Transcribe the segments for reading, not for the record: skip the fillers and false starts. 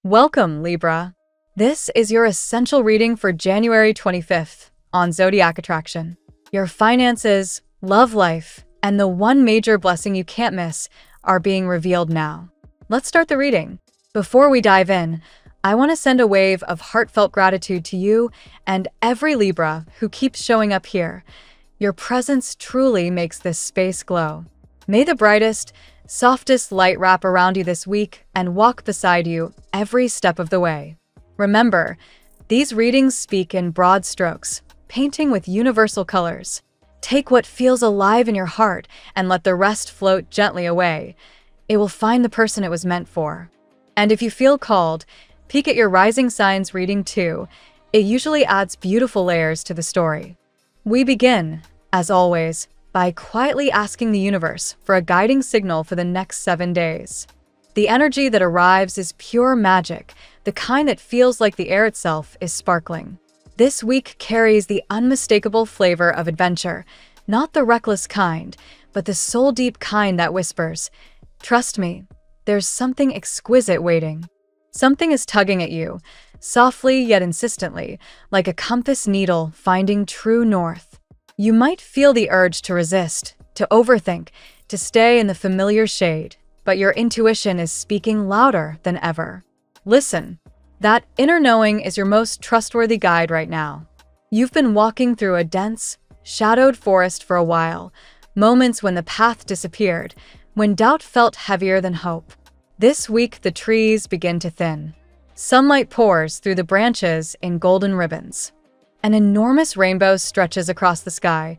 Welcome, Libra. This is your essential reading for January 25th on Zodiac Attraction. Your finances, love life, and the one major blessing you can't miss are being revealed now. Let's start the reading. Before we dive in, I want to send a wave of heartfelt gratitude to you and every Libra who keeps showing up here. Your presence truly makes this space glow. May the brightest, softest light wrap around you this week and walk beside you every step of the way. Remember, these readings speak in broad strokes, painting with universal colors. Take what feels alive in your heart and let the rest float gently away. It will find the person it was meant for. And if you feel called, peek at your rising signs reading too. It usually adds beautiful layers to the story. We begin, as always, by quietly asking the universe for a guiding signal for the next 7 days. The energy that arrives is pure magic, the kind that feels like the air itself is sparkling. This week carries the unmistakable flavor of adventure, not the reckless kind, but the soul-deep kind that whispers, "Trust me, there's something exquisite waiting." Something is tugging at you, softly yet insistently, like a compass needle finding true north. You might feel the urge to resist, to overthink, to stay in the familiar shade, but your intuition is speaking louder than ever. Listen, that inner knowing is your most trustworthy guide right now. You've been walking through a dense, shadowed forest for a while, moments when the path disappeared, when doubt felt heavier than hope. This week, the trees begin to thin. Sunlight pours through the branches in golden ribbons. An enormous rainbow stretches across the sky,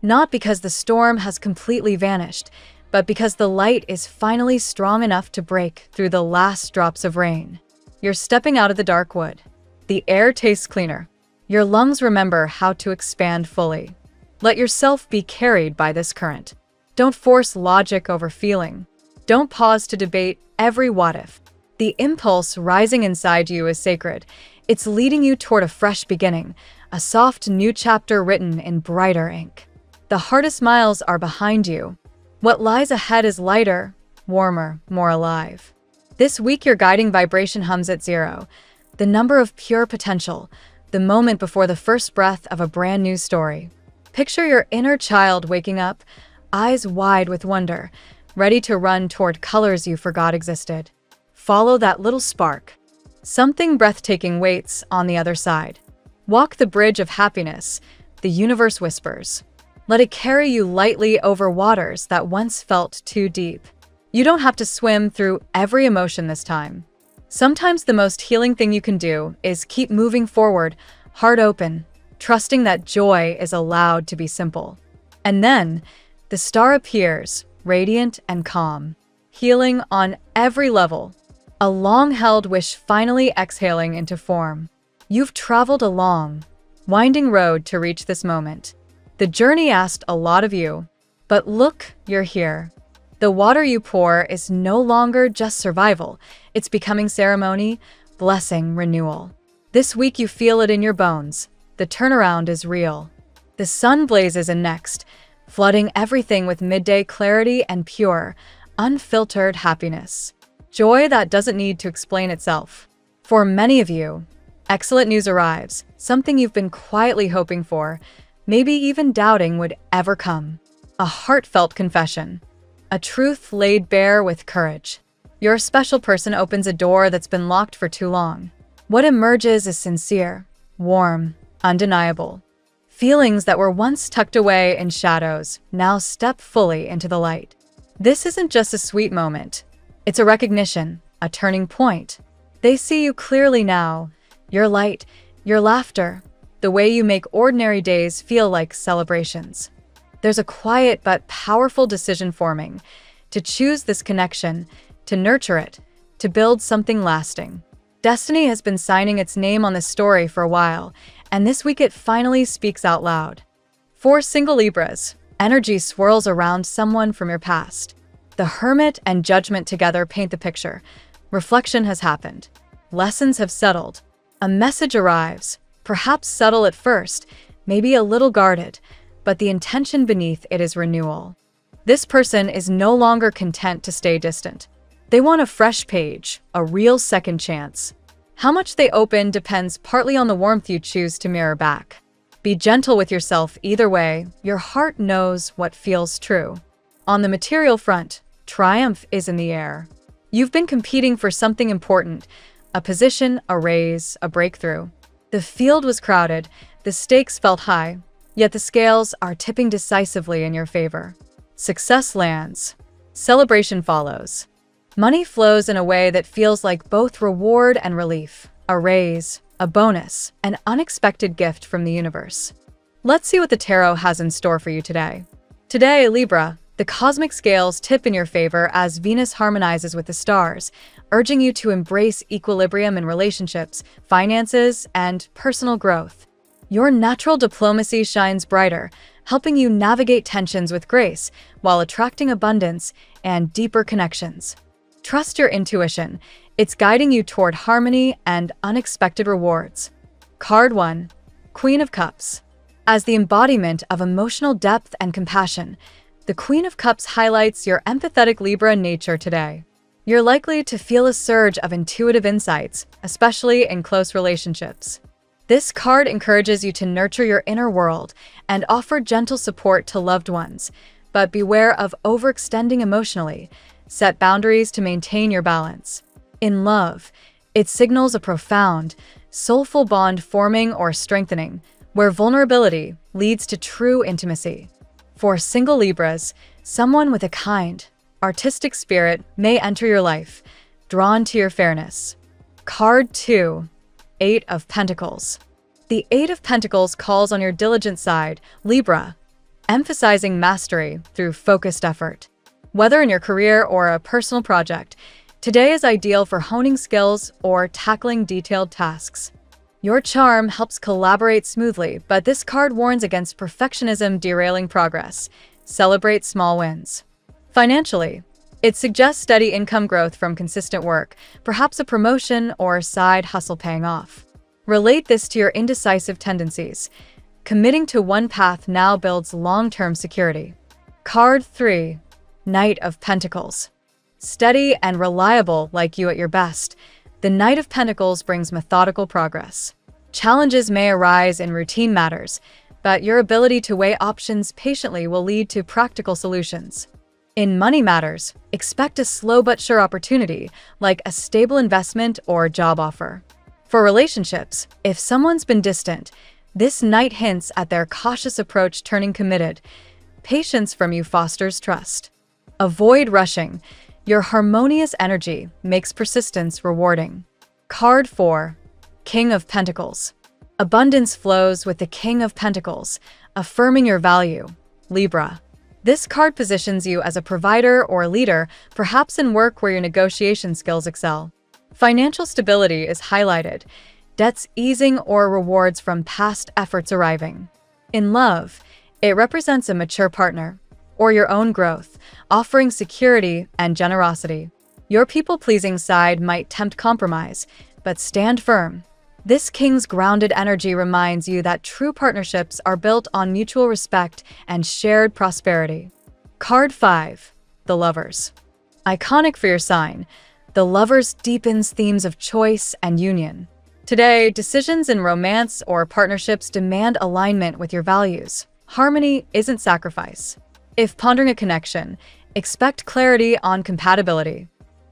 not because the storm has completely vanished, but because the light is finally strong enough to break through the last drops of rain. You're stepping out of the dark wood. The air tastes cleaner. Your lungs remember how to expand fully. Let yourself be carried by this current. Don't force logic over feeling. Don't pause to debate every what if. The impulse rising inside you is sacred. It's leading you toward a fresh beginning, a soft new chapter written in brighter ink. The hardest miles are behind you. What lies ahead is lighter, warmer, more alive. This week your guiding vibration hums at 0, the number of pure potential, the moment before the first breath of a brand new story. Picture your inner child waking up, eyes wide with wonder, ready to run toward colors you forgot existed. Follow that little spark. Something breathtaking waits on the other side. Walk the bridge of happiness, the universe whispers. Let it carry you lightly over waters that once felt too deep. You don't have to swim through every emotion this time. Sometimes the most healing thing you can do is keep moving forward, heart open, trusting that joy is allowed to be simple. And then, the star appears, radiant and calm, healing on every level. A long-held wish finally exhaling into form. You've traveled a long, winding road to reach this moment. The journey asked a lot of you, but look, you're here. The water you pour is no longer just survival. It's becoming ceremony, blessing, renewal. This week you feel it in your bones. The turnaround is real. The sun blazes in next, flooding everything with midday clarity and pure, unfiltered happiness. Joy that doesn't need to explain itself. For many of you, excellent news arrives, something you've been quietly hoping for, maybe even doubting would ever come. A heartfelt confession. A truth laid bare with courage. Your special person opens a door that's been locked for too long. What emerges is sincere, warm, undeniable. Feelings that were once tucked away in shadows now step fully into the light. This isn't just a sweet moment. It's a recognition, a turning point. They see you clearly now. Your light, your laughter, the way you make ordinary days feel like celebrations. There's a quiet but powerful decision forming to choose this connection, to nurture it, to build something lasting. Destiny has been signing its name on this story for a while, and this week it finally speaks out loud. For single Libras, energy swirls around someone from your past. The Hermit and Judgment together paint the picture. Reflection has happened. Lessons have settled. A message arrives, perhaps subtle at first, maybe a little guarded, but the intention beneath it is renewal. This person is no longer content to stay distant. They want a fresh page, a real second chance. How much they open depends partly on the warmth you choose to mirror back. Be gentle with yourself either way, your heart knows what feels true. On the material front, triumph is in the air. You've been competing for something important, a position, a raise, a breakthrough. The field was crowded, the stakes felt high, yet the scales are tipping decisively in your favor. Success lands. Celebration follows. Money flows in a way that feels like both reward and relief, a raise, a bonus, an unexpected gift from the universe. Let's see what the tarot has in store for you today. Today, Libra, the cosmic scales tip in your favor as Venus harmonizes with the stars, urging you to embrace equilibrium in relationships, finances, and personal growth. Your natural diplomacy shines brighter, helping you navigate tensions with grace while attracting abundance and deeper connections. Trust your intuition. It's guiding you toward harmony and unexpected rewards. Card 1. Queen of Cups. As the embodiment of emotional depth and compassion, the Queen of Cups highlights your empathetic Libra nature today. You're likely to feel a surge of intuitive insights, especially in close relationships. This card encourages you to nurture your inner world and offer gentle support to loved ones, but beware of overextending emotionally. Set boundaries to maintain your balance. In love, it signals a profound, soulful bond forming or strengthening, where vulnerability leads to true intimacy. For single Libras, someone with a kind, artistic spirit may enter your life, drawn to your fairness. Card 2. Eight of Pentacles. The Eight of Pentacles calls on your diligent side, Libra, emphasizing mastery through focused effort. Whether in your career or a personal project, today is ideal for honing skills or tackling detailed tasks. Your charm helps collaborate smoothly, but this card warns against perfectionism derailing progress. Celebrate small wins. Financially, it suggests steady income growth from consistent work, perhaps a promotion or side hustle paying off. Relate this to your indecisive tendencies. Committing to one path now builds long-term security. Card 3. Knight of Pentacles. Steady and reliable like you at your best, the Knight of Pentacles brings methodical progress. Challenges may arise in routine matters, but your ability to weigh options patiently will lead to practical solutions. In money matters, expect a slow but sure opportunity, like a stable investment or job offer. For relationships, if someone's been distant, this Knight hints at their cautious approach turning committed. Patience from you fosters trust. Avoid rushing. Your harmonious energy makes persistence rewarding. Card 4. King of Pentacles. Abundance flows with the King of Pentacles, affirming your value, Libra. This card positions you as a provider or leader, perhaps in work where your negotiation skills excel. Financial stability is highlighted, debts easing or rewards from past efforts arriving. In love, it represents a mature partner or your own growth, offering security and generosity. Your people-pleasing side might tempt compromise, but stand firm. This King's grounded energy reminds you that true partnerships are built on mutual respect and shared prosperity. Card 5. The Lovers. Iconic for your sign, the Lovers deepens themes of choice and union. Today, decisions in romance or partnerships demand alignment with your values. Harmony isn't sacrifice. If pondering a connection, expect clarity on compatibility.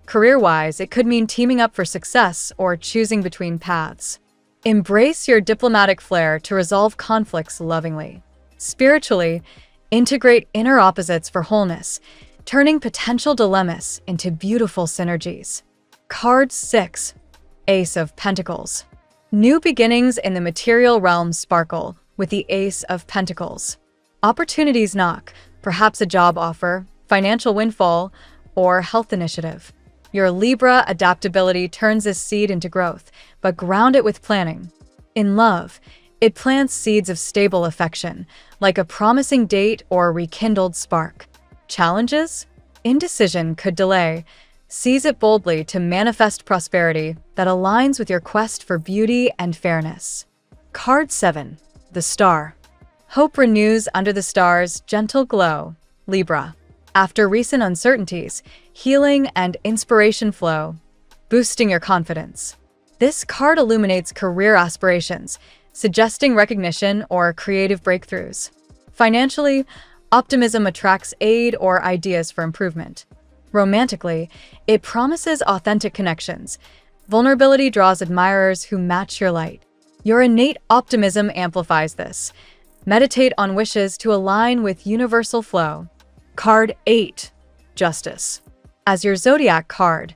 Career-wise, it could mean teaming up for success or choosing between paths. Embrace your diplomatic flair to resolve conflicts lovingly. Spiritually, integrate inner opposites for wholeness, turning potential dilemmas into beautiful synergies. Card 6. Ace of Pentacles. New beginnings in the material realm sparkle with the Ace of Pentacles. Opportunities knock, perhaps a job offer, financial windfall, or health initiative. Your Libra adaptability turns this seed into growth, but ground it with planning. In love, it plants seeds of stable affection, like a promising date or rekindled spark. Challenges? Indecision could delay. Seize it boldly to manifest prosperity that aligns with your quest for beauty and fairness. Card 7. The Star. Hope renews under the star's gentle glow, Libra. After recent uncertainties, healing, and inspiration flow, boosting your confidence. This card illuminates career aspirations, suggesting recognition or creative breakthroughs. Financially, optimism attracts aid or ideas for improvement. Romantically, it promises authentic connections. Vulnerability draws admirers who match your light. Your innate optimism amplifies this. Meditate on wishes to align with universal flow. Card 8. Justice. As your Zodiac card,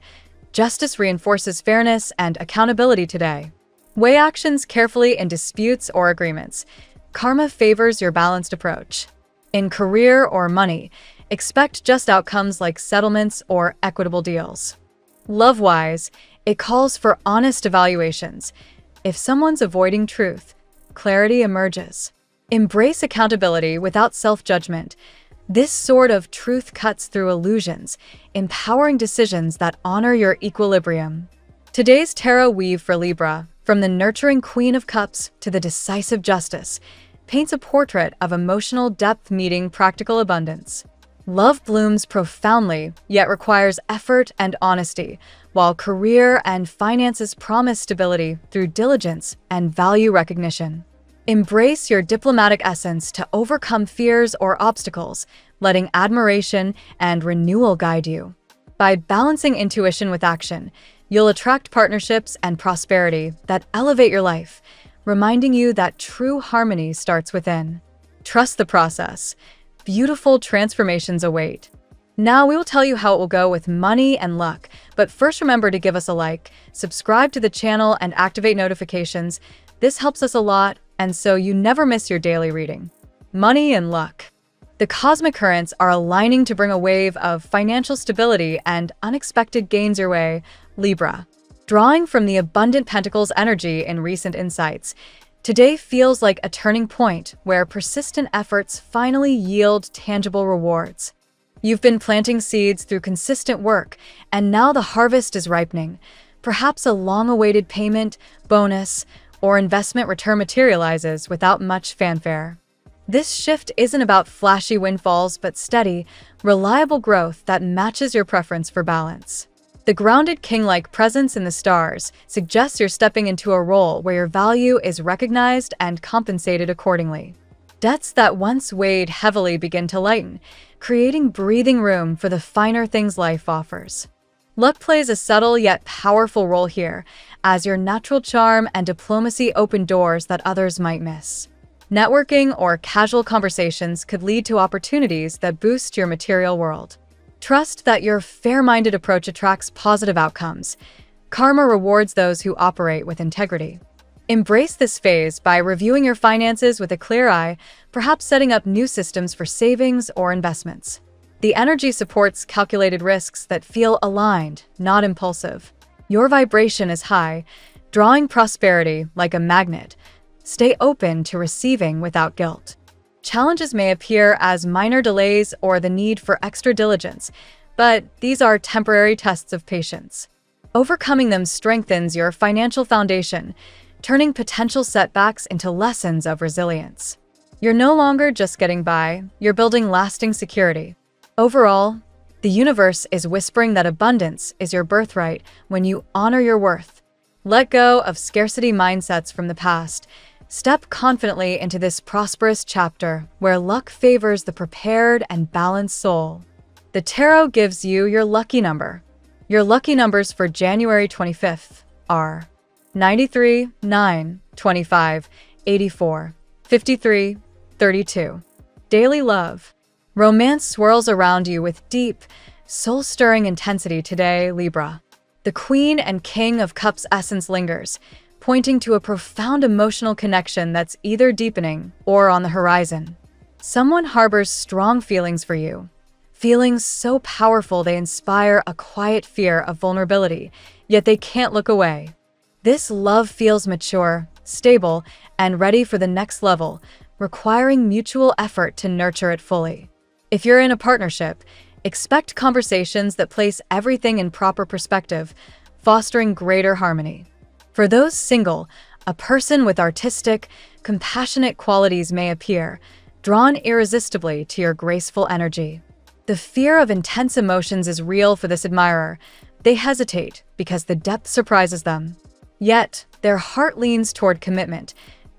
Justice reinforces fairness and accountability today. Weigh actions carefully in disputes or agreements. Karma favors your balanced approach. In career or money, expect just outcomes like settlements or equitable deals. Love-wise, it calls for honest evaluations. If someone's avoiding truth, clarity emerges. Embrace accountability without self-judgment. This sort of truth cuts through illusions, empowering decisions that honor your equilibrium. Today's tarot weave for Libra, from the nurturing Queen of Cups to the decisive Justice, paints a portrait of emotional depth meeting practical abundance. Love blooms profoundly, yet requires effort and honesty, while career and finances promise stability through diligence and value recognition. Embrace your diplomatic essence to overcome fears or obstacles, letting admiration and renewal guide you. By balancing intuition with action, you'll attract partnerships and prosperity that elevate your life, reminding you that true harmony starts within. Trust the process. Beautiful transformations await. Now we will tell you how it will go with money and luck, but first remember to give us a like, subscribe to the channel, and activate notifications. This helps us a lot, and so you never miss your daily reading. Money and luck. The cosmic currents are aligning to bring a wave of financial stability and unexpected gains your way, Libra. Drawing from the abundant pentacles energy in recent insights, today feels like a turning point where persistent efforts finally yield tangible rewards. You've been planting seeds through consistent work, and now the harvest is ripening. Perhaps a long-awaited payment, bonus, or investment return materializes without much fanfare. This shift isn't about flashy windfalls, but steady, reliable growth that matches your preference for balance. The grounded king-like presence in the stars suggests you're stepping into a role where your value is recognized and compensated accordingly. Debts that once weighed heavily begin to lighten, creating breathing room for the finer things life offers. Luck plays a subtle yet powerful role here, as your natural charm and diplomacy open doors that others might miss. Networking or casual conversations could lead to opportunities that boost your material world. Trust that your fair-minded approach attracts positive outcomes. Karma rewards those who operate with integrity. Embrace this phase by reviewing your finances with a clear eye, perhaps setting up new systems for savings or investments. The energy supports calculated risks that feel aligned, not impulsive. Your vibration is high, drawing prosperity like a magnet. Stay open to receiving without guilt. Challenges may appear as minor delays or the need for extra diligence, but these are temporary tests of patience. Overcoming them strengthens your financial foundation, turning potential setbacks into lessons of resilience. You're no longer just getting by, you're building lasting security. Overall, the universe is whispering that abundance is your birthright when you honor your worth. Let go of scarcity mindsets from the past. Step confidently into this prosperous chapter where luck favors the prepared and balanced soul. The tarot gives you your lucky number. Your lucky numbers for January 25th are 93, 9, 25, 84, 53, 32. Daily love. Romance swirls around you with deep, soul-stirring intensity today, Libra. The Queen and King of Cups essence lingers, pointing to a profound emotional connection that's either deepening or on the horizon. Someone harbors strong feelings for you, feelings so powerful they inspire a quiet fear of vulnerability, yet they can't look away. This love feels mature, stable, and ready for the next level, requiring mutual effort to nurture it fully. If you're in a partnership, expect conversations that place everything in proper perspective, fostering greater harmony. For those single, a person with artistic, compassionate qualities may appear, drawn irresistibly to your graceful energy. The fear of intense emotions is real for this admirer. They hesitate because the depth surprises them. Yet, their heart leans toward commitment,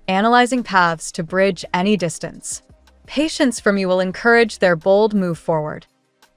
analyzing paths to bridge any distance. Patience from you will encourage their bold move forward.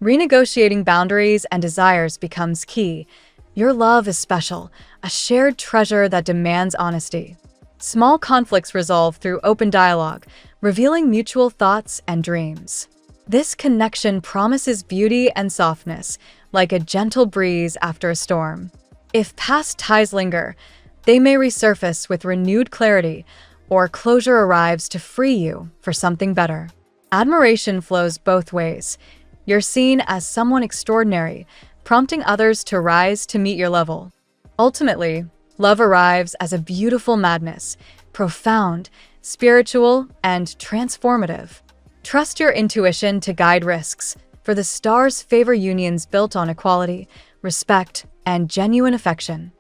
Renegotiating boundaries and desires becomes key. Your love is special, a shared treasure that demands honesty. Small conflicts resolve through open dialogue, revealing mutual thoughts and dreams. This connection promises beauty and softness, like a gentle breeze after a storm. If past ties linger, they may resurface with renewed clarity, or closure arrives to free you for something better. Admiration flows both ways. You're seen as someone extraordinary, prompting others to rise to meet your level. Ultimately, love arrives as a beautiful madness, profound, spiritual, and transformative. Trust your intuition to guide risks, for the stars favor unions built on equality, respect, and genuine affection.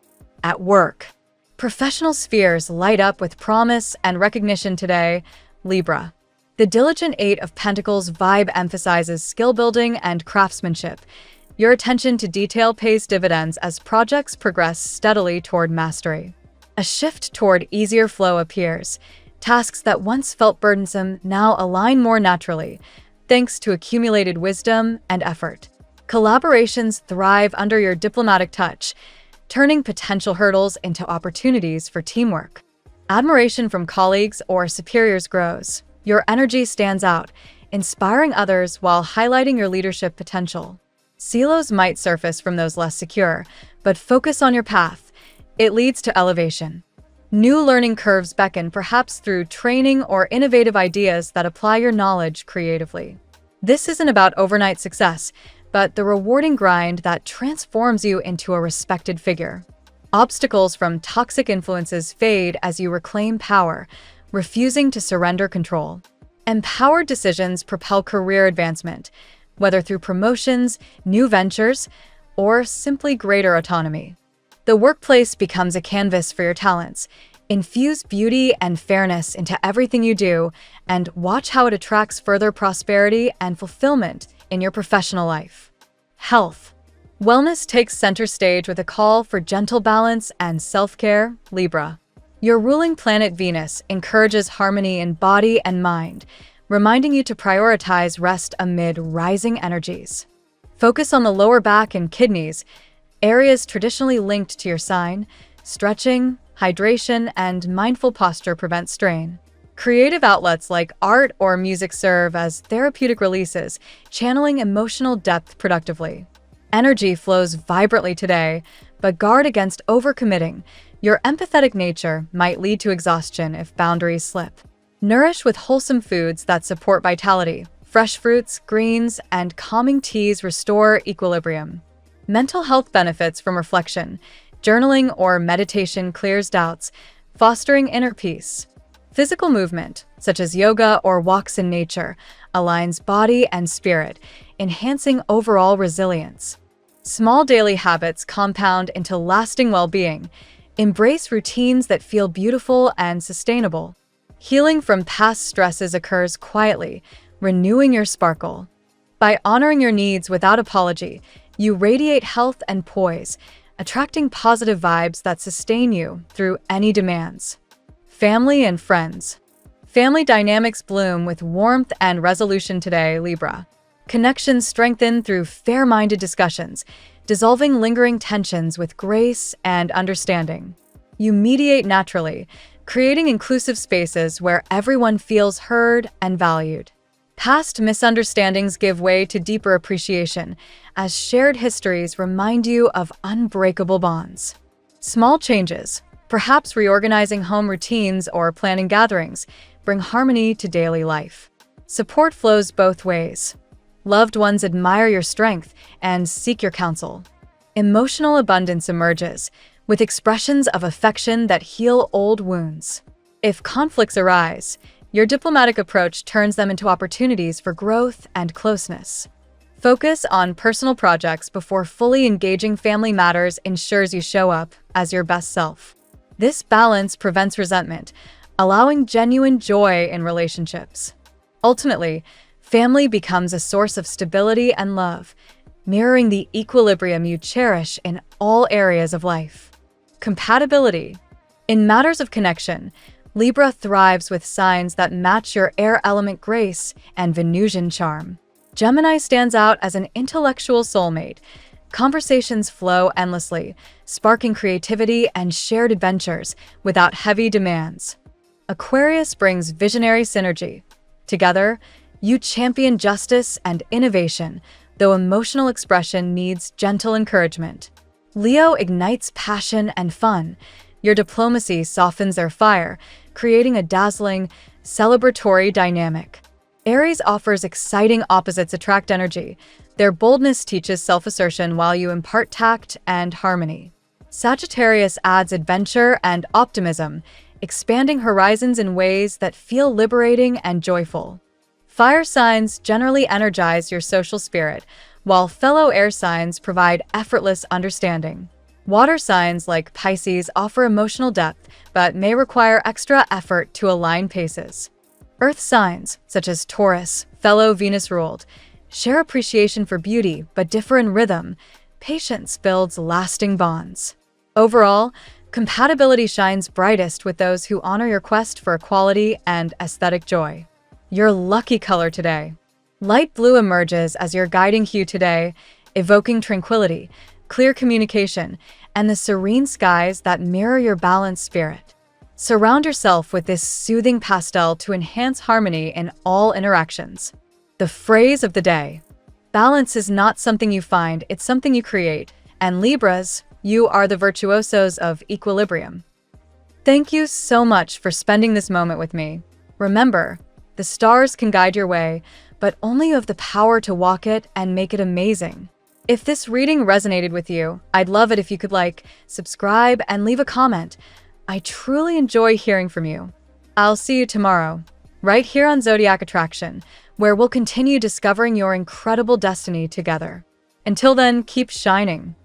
At work, professional spheres light up with promise and recognition today, Libra. The diligent Eight of Pentacles vibe emphasizes skill building and craftsmanship. Your attention to detail pays dividends as projects progress steadily toward mastery. A shift toward easier flow appears. Tasks that once felt burdensome now align more naturally, thanks to accumulated wisdom and effort. Collaborations thrive under your diplomatic touch, turning potential hurdles into opportunities for teamwork. Admiration from colleagues or superiors grows. Your energy stands out, inspiring others while highlighting your leadership potential. Silos might surface from those less secure, but focus on your path. It leads to elevation. New learning curves beckon, perhaps through training or innovative ideas that apply your knowledge creatively. This isn't about overnight success, but the rewarding grind that transforms you into a respected figure. Obstacles from toxic influences fade as you reclaim power, refusing to surrender control. Empowered decisions propel career advancement, whether through promotions, new ventures, or simply greater autonomy. The workplace becomes a canvas for your talents. Infuse beauty and fairness into everything you do, and watch how it attracts further prosperity and fulfillment in your professional life. Health. Wellness takes center stage with a call for gentle balance and self-care, Libra. Your ruling planet Venus encourages harmony in body and mind, reminding you to prioritize rest amid rising energies. Focus on the lower back and kidneys, areas traditionally linked to your sign. Stretching, hydration, and mindful posture prevent strain. Creative outlets like art or music serve as therapeutic releases, channeling emotional depth productively. Energy flows vibrantly today, but guard against overcommitting. Your empathetic nature might lead to exhaustion if boundaries slip. Nourish with wholesome foods that support vitality. Fresh fruits, greens, and calming teas restore equilibrium. Mental health benefits from reflection. Journaling or meditation clears doubts, fostering inner peace. Physical movement, such as yoga or walks in nature, aligns body and spirit, enhancing overall resilience. Small daily habits compound into lasting well-being. Embrace routines that feel beautiful and sustainable. Healing from past stresses occurs quietly, renewing your sparkle. By honoring your needs without apology, you radiate health and poise, attracting positive vibes that sustain you through any demands. Family and friends. Family dynamics bloom with warmth and resolution today, Libra. Connections strengthen through fair-minded discussions, dissolving lingering tensions with grace and understanding. You mediate naturally, creating inclusive spaces where everyone feels heard and valued. Past misunderstandings give way to deeper appreciation, as shared histories remind you of unbreakable bonds. Small changes, perhaps reorganizing home routines or planning gatherings, bring harmony to daily life. Support flows both ways. Loved ones admire your strength and seek your counsel. Emotional abundance emerges, with expressions of affection that heal old wounds. If conflicts arise, your diplomatic approach turns them into opportunities for growth and closeness. Focus on personal projects before fully engaging family matters ensures you show up as your best self. This balance prevents resentment, allowing genuine joy in relationships. Ultimately, Family becomes a source of stability and love, mirroring the equilibrium you cherish in all areas of life. Compatibility. In matters of connection, Libra thrives with signs that match your air element grace and Venusian charm. Gemini stands out as an intellectual soulmate. Conversations flow endlessly, sparking creativity and shared adventures without heavy demands. Aquarius brings visionary synergy. Together, you champion justice and innovation, though emotional expression needs gentle encouragement. Leo ignites passion and fun. Your diplomacy softens their fire, creating a dazzling, celebratory dynamic. Aries offers exciting opposites attract energy. Their boldness teaches self-assertion while you impart tact and harmony. Sagittarius adds adventure and optimism, expanding horizons in ways that feel liberating and joyful. Fire signs generally energize your social spirit, while fellow air signs provide effortless understanding. Water signs like Pisces offer emotional depth, but may require extra effort to align paces. Earth signs, such as Taurus, fellow Venus-ruled, share appreciation for beauty but differ in rhythm. Patience builds lasting bonds. Overall, compatibility shines brightest with those who honor your quest for equality and aesthetic joy. Your lucky color today. Light blue emerges as your guiding hue today, evoking tranquility, clear communication, and the serene skies that mirror your balanced spirit. Surround yourself with this soothing pastel to enhance harmony in all interactions. The phrase of the day. Balance is not something you find, it's something you create. And Libras, you are the virtuosos of equilibrium. Thank you so much for spending this moment with me. Remember, the stars can guide your way, but only you have the power to walk it and make it amazing. If this reading resonated with you, I'd love it if you could like, subscribe, and leave a comment. I truly enjoy hearing from you. I'll see you tomorrow, right here on Zodiac Attraction, where we'll continue discovering your incredible destiny together. Until then, keep shining.